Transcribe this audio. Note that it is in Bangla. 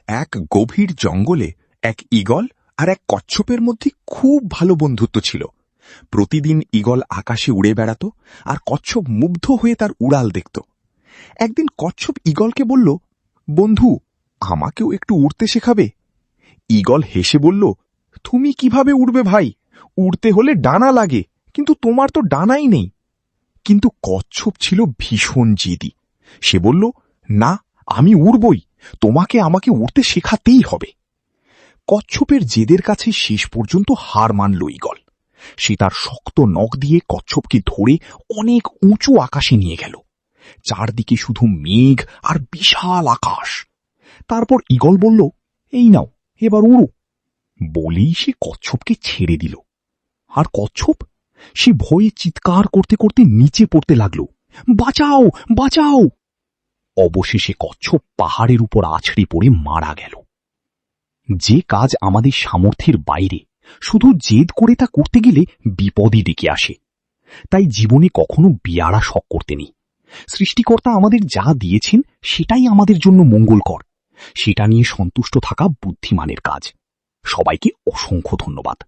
এক গভীর জঙ্গলে এক ঈগল আর এক কচ্ছপের মধ্যে খুব ভালো বন্ধুত্ব ছিল। প্রতিদিন ঈগল আকাশে উড়ে বেড়াত আর কচ্ছপ মুগ্ধ হয়ে তার উড়াল দেখত। একদিন কচ্ছপ ঈগলকে বলল, বন্ধু, আমাকেও একটু উড়তে শেখাবে? ঈগল হেসে বলল, তুমি কিভাবে উড়বে ভাই? উড়তে হলে ডানা লাগে, কিন্তু তোমার তো ডানাই নেই। কিন্তু কচ্ছপ ছিল ভীষণ জেদি। সে বলল, না, আমি উড়বই, তোমাকে আমাকে উড়তে শেখাতেই হবে। কচ্ছপের জেদের কাছে শেষ পর্যন্ত হার মানল ঈগল। সে তার শক্ত নখ দিয়ে কচ্ছপকে ধরে অনেক উঁচু আকাশে নিয়ে গেল। চারদিকে শুধু মেঘ আর বিশাল আকাশ। তারপর ঈগল বলল, এই নাও, এবার উড়ো। বলেই সে কচ্ছপকে ছেড়ে দিল। আর কচ্ছপ সে ভয়ে চিৎকার করতে করতে নিচে পড়তে লাগল, বাঁচাও, বাঁচাও। অবশেষে কচ্ছপ পাহাড়ের উপর আছড়ে পড়ে মারা গেল। যে কাজ আমাদের সামর্থ্যের বাইরে, শুধু জেদ করে তা করতে গেলে বিপদই ডেকে আসে। তাই জীবনে কখনো বেয়াড়া শখ করতে নেই। সৃষ্টিকর্তা আমাদের যা দিয়েছেন সেটাই আমাদের জন্য মঙ্গলকর। সেটা নিয়ে সন্তুষ্ট থাকা বুদ্ধিমানের কাজ। সবাইকে অসংখ্য ধন্যবাদ।